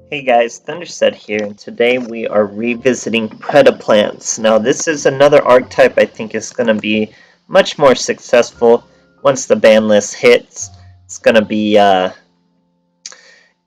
Hey guys, Thunderstud here, and today we are revisiting Predaplants. Now this is another archetype I think is going to be much more successful once the ban list hits. It's going to be,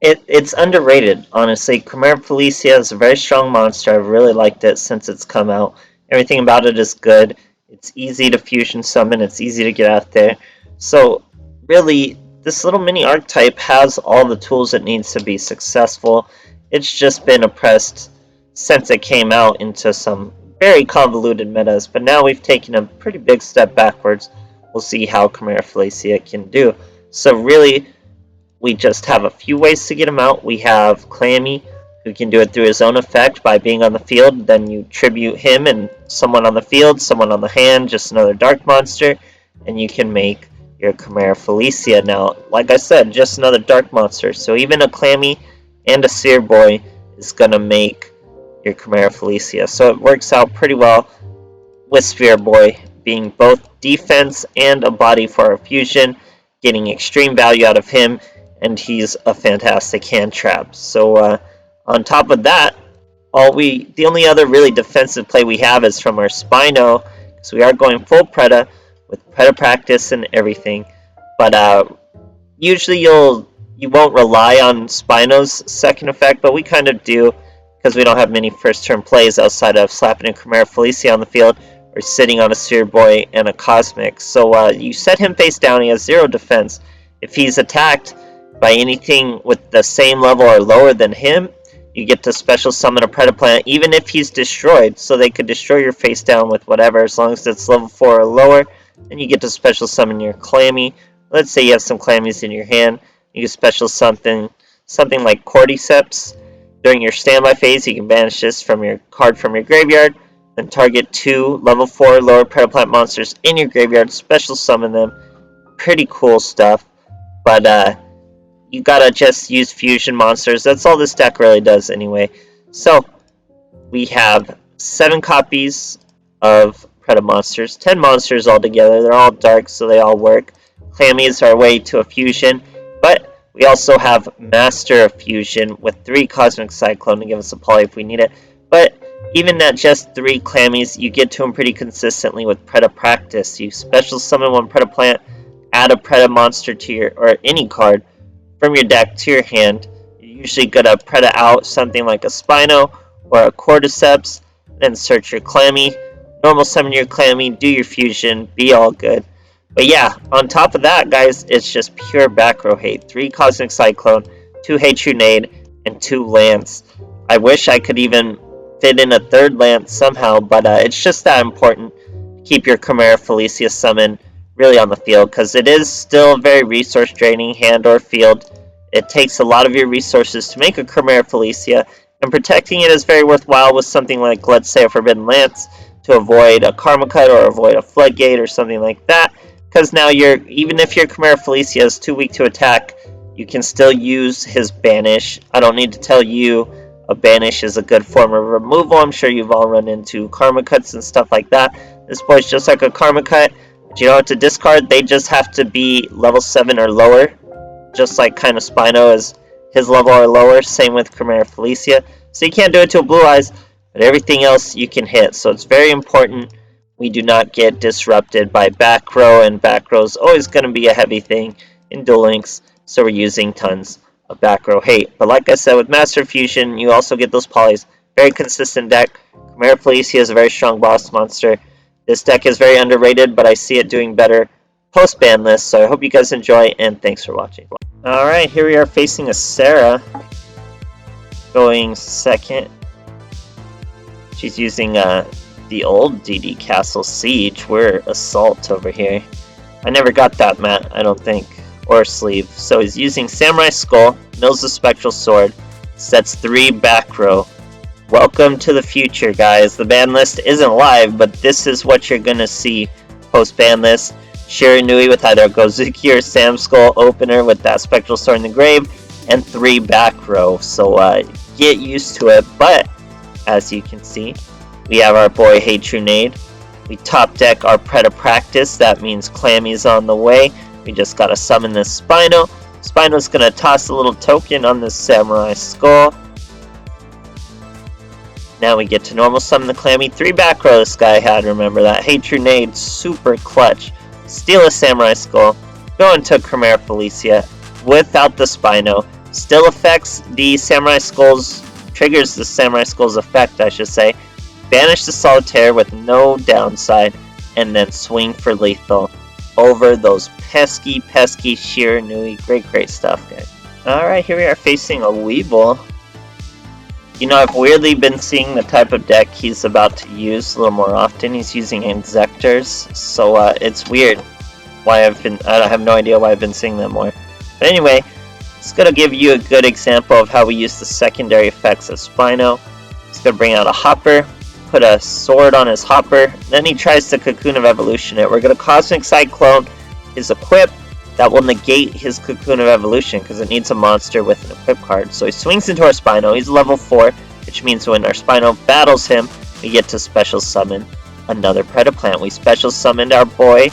it's underrated, honestly. Chimera Felicia is a very strong monster. I've really liked it since it's come out. Everything about it is good. It's easy to fusion summon, it's easy to get out there. So really, this little mini archetype has all the tools it needs to be successful. It's just been oppressed since it came out into some very convoluted metas, but now we've taken a pretty big step backwards. We'll see how Chimera Felicia can do. So really, we just have a few ways to get him out. We have Clammy, who can do it through his own effect by being on the field. Then you tribute him and someone on the field, someone on the hand, just another dark monster, and you can make your Chimera Felicia. Now, like I said, just another dark monster. So even a Clammy and a Seer Boy is going to make your Chimera Felicia. So it works out pretty well with Sphere Boy being both defense and a body for our fusion, getting extreme value out of him, and he's a fantastic hand trap. So on top of that, the only other really defensive play we have is from our Spino, because we are going full Preda with Preda practice and everything. But usually you won't rely on Spino's second effect, but we kind of do, because we don't have many first turn plays outside of slapping a Chimera Felicia on the field or sitting on a Seer Boy and a Cosmic. So you set him face down, he has 0 defense. If he's attacked by anything with the same level or lower than him, you get to special summon a Predaplant, even if he's destroyed. So they could destroy your face down with whatever, as long as it's level 4 or lower. Then you get to special summon your Clammy. Let's say you have some Clammies in your hand. You can special something like Cordyceps. During your standby phase, you can banish this from your card from your graveyard. Then target 2 level 4 or lower Predaplant monsters in your graveyard. Special summon them. Pretty cool stuff. But you gotta just use fusion monsters. That's all this deck really does anyway. So we have 7 copies of Preda monsters, 10 monsters altogether. They're all dark, so they all work. Clammy is our way to a fusion, but we also have Master of Fusion with 3 Cosmic Cyclone to give us a poly if we need it. But even at just 3 Clammies, you get to them pretty consistently with Preda Practice. You special summon 1 Predaplant, add a Preda monster to your, or any card from your deck to your hand. You're usually gonna Preda out something like a Spino or a Cordyceps, then search your Clammy, normal summon your Clammy, do your fusion, be all good. But yeah, on top of that, guys, it's just pure back row hate. 3 Cosmic Cyclone, 2 Hatronade, and 2 Lance. I wish I could even fit in a 3rd Lance somehow, but it's just that important to keep your Chimera Felicia summon really on the field, because it is still very resource draining, hand or field. It takes a lot of your resources to make a Chimera Felicia, and protecting it is very worthwhile with something like, let's say, a Forbidden Lance, to avoid a Karma Cut or avoid a Floodgate or something like that. Because now even if your Chimera Felicia is too weak to attack, you can still use his Banish. I don't need to tell you a Banish is a good form of removal. I'm sure you've all run into Karma Cuts and stuff like that. This boy's just like a Karma Cut. But you know what to discard? They just have to be level 7 or lower. Just like kind of Spino is his level or lower. Same with Chimera Felicia. So you can't do it to a Blue Eyes, but everything else you can hit. So it's very important we do not get disrupted by back row, and back row is always going to be a heavy thing in Duel Links, so we're using tons of back row hate. But like I said, with Master Fusion, you also get those polys. Very consistent deck. Chimera Felicia is a very strong boss monster. This deck is very underrated, but I see it doing better post-ban list, so I hope you guys enjoy, and thanks for watching. Alright, here we are facing a Sarah, going second. She's using the old DD Castle Siege. We're Assault over here. I never got that mat, I don't think, or sleeve. So he's using Samurai Skull, mills the Spectral Sword, sets 3 back row. Welcome to the future, guys. The ban list isn't live, but this is what you're gonna see post ban list. Shiranui with either a Gozuki or Sam Skull opener with that Spectral Sword in the grave, and 3 back row. So get used to it. But as you can see, we have our boy Hatronade. We top deck our Preda Practice. That means Clammy's on the way. We just gotta summon this Spino. Spino's gonna toss a little token on this Samurai Skull. Now we get to normal summon the Clammy. 3 back row this guy had, remember that. Hatred Nade, super clutch. Steal a Samurai Skull. Go into Chimera Felicia without the Spino. Still affects the Samurai Skull's, triggers the Samurai Skull's effect, I should say. Banish the Solitaire with no downside. And then swing for lethal over those pesky Shiranui. Great stuff, guys. Alright, here we are facing a Weevil. You know, I've weirdly been seeing the type of deck he's about to use a little more often. He's using Inzectors, so it's weird why I have no idea why I've been seeing them more. But anyway, it's going to give you a good example of how we use the secondary effects of Spino. It's going to bring out a Hopper, put a sword on his Hopper, then he tries to Cocoon of Evolution it. We're going to Cosmic Cyclone his equip. That will negate his Cocoon of Evolution because it needs a monster with an equip card. So he swings into our Spino. He's level 4, which means when our Spino battles him, we get to special summon another Predaplant. We special summoned our boy,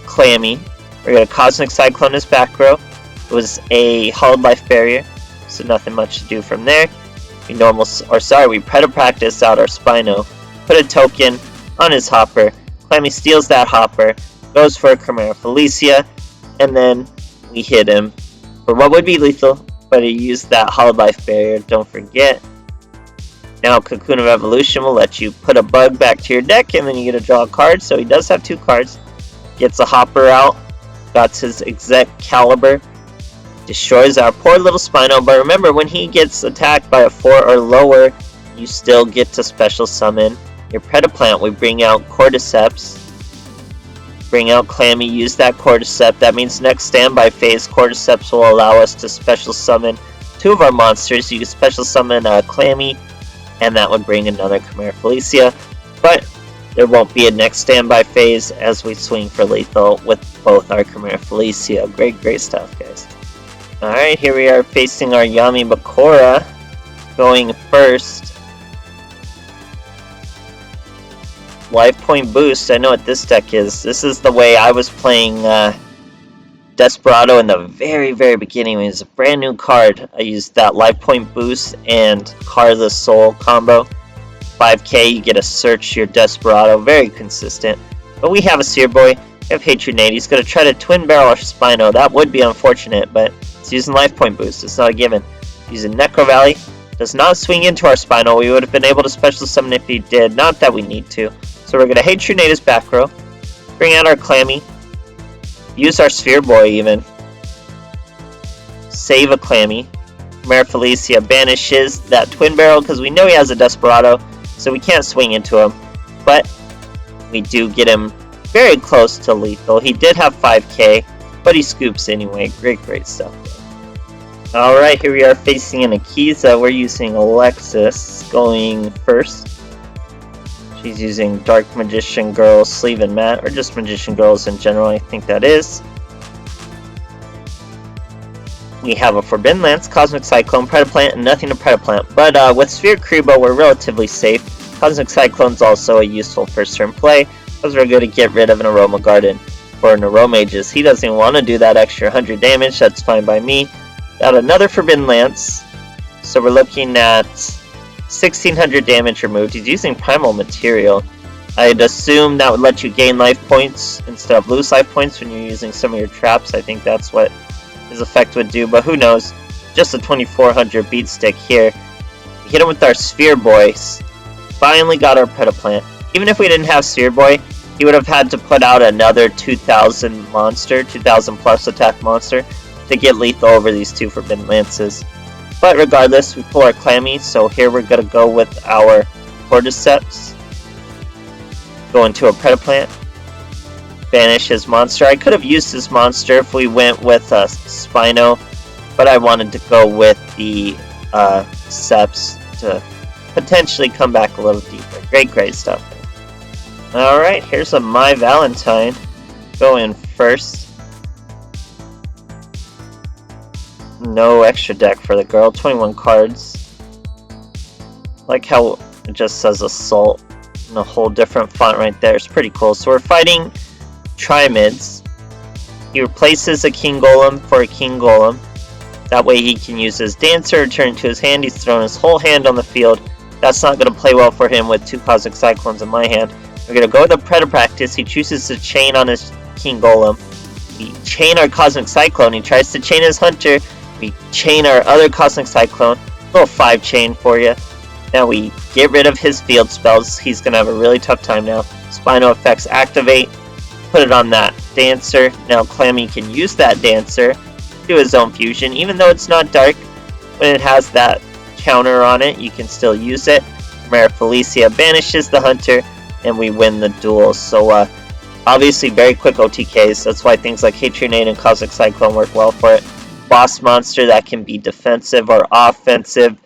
Clammy. We're going to Cosmic Cyclone his back row. It was a Hallowed Life Barrier, so nothing much to do from there. We Predapractice out our Spino, put a token on his Hopper. Clammy steals that Hopper, goes for a Chimera Felicia, and then we hit him for what would be lethal, but he used that Hallowed Life Barrier, don't forget. Now Cocoon of Evolution will let you put a bug back to your deck, and then you get to draw a card, so he does have 2 cards. Gets a Hopper out, got his Excalibur, destroys our poor little Spino, but remember, when he gets attacked by a 4 or lower, you still get to special summon your Predaplant. We bring out Cordyceps, bring out Clammy, use that Cordyceps. That means next standby phase, Cordyceps will allow us to special summon 2 of our monsters. You can special summon Clammy, and that would bring another Chimera Felicia, but there won't be a next standby phase as we swing for lethal with both our Chimera Felicia. Great stuff, guys. Alright, here we are facing our Yami Bakura, going first. Life point boost, I know what this deck is. This is the way I was playing Desperado in the very beginning. It was a brand new card. I used that life point boost and Carla's Soul combo. 5k, you get to search your Desperado. Very consistent. But we have a Seer Boy. We have Hatred Nade. He's going to try to twin barrel our Spino. That would be unfortunate, but it's using life point boost. It's not a given. Using Necro Valley. Does not swing into our Spino. We would have been able to special summon if he did. Not that we need to. So we're going to Hatred Nade his back row. Bring out our Clammy. Use our Sphere Boy even. Save a Clammy. Chimera Felicia banishes that twin barrel because we know he has a Desperado. So we can't swing into him. But we do get him very close to lethal. He did have 5k, but he scoops anyway. Great stuff. Alright, here we are facing an Akiza. We're using Alexis going first. She's using Dark Magician Girl, Sleeve and Mat, or just Magician Girls in general, I think that is. We have a Forbidden Lance, Cosmic Cyclone, Predaplant, and nothing to Predaplant. But with Sphere Kribo, we're relatively safe. Cosmic Cyclone's also a useful first turn play, because we're going to get rid of an Aroma Garden for Neuromages. He doesn't even want to do that extra 100 damage, that's fine by me. Got another Forbidden Lance, so we're looking at 1600 damage removed. He's using Primal Material. I'd assume that would let you gain life points instead of lose life points when you're using some of your traps. I think that's what his effect would do, but who knows. Just a 2400 beat stick here. We hit him with our Sphere Boy. Finally got our Predaplant. Even if we didn't have Sphere Boy, he would have had to put out another 2000 monster, 2000 plus attack monster, to get lethal over these 2 Forbidden Lances. But regardless, we pull our Clammy, so here we're going to go with our Cordyceps. Go into a Predaplant. Banish his monster. I could have used his monster if we went with a Spino, but I wanted to go with the Seps to potentially come back a little deeper. Great stuff. Alright, here's a My Valentine. Go in first. No extra deck for the girl. 21 cards. Like how it just says Assault in a whole different font right there. It's pretty cool. So we're fighting Trimids. He replaces a King Golem for a King Golem. That way he can use his Dancer, return it to his hand. He's thrown his whole hand on the field. That's not going to play well for him with 2 Cosmic Cyclones in my hand. We're going to go with the Predapractice. He chooses to chain on his King Golem. We chain our Cosmic Cyclone. He tries to chain his Hunter. We chain our other Cosmic Cyclone. Little 5 chain for you. Now we get rid of his field spells. He's going to have a really tough time now. Spino effects activate. Put it on that Dancer. Now Clammy can use that Dancer to do his own fusion. Even though it's not dark, when it has that counter on it, you can still use it. Chimera Felicia banishes the Hunter, and we win the duel. So obviously very quick OTKs. That's why things like Hatronade and Cosmic Cyclone work well for it. Boss monster that can be defensive or offensive.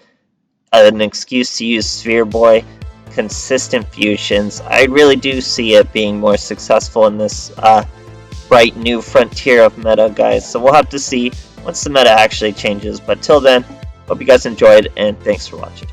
An excuse to use Sphere Boy. Consistent fusions. I really do see it being more successful in this bright new frontier of meta, guys. So we'll have to see once the meta actually changes. But till then, hope you guys enjoyed, and thanks for watching.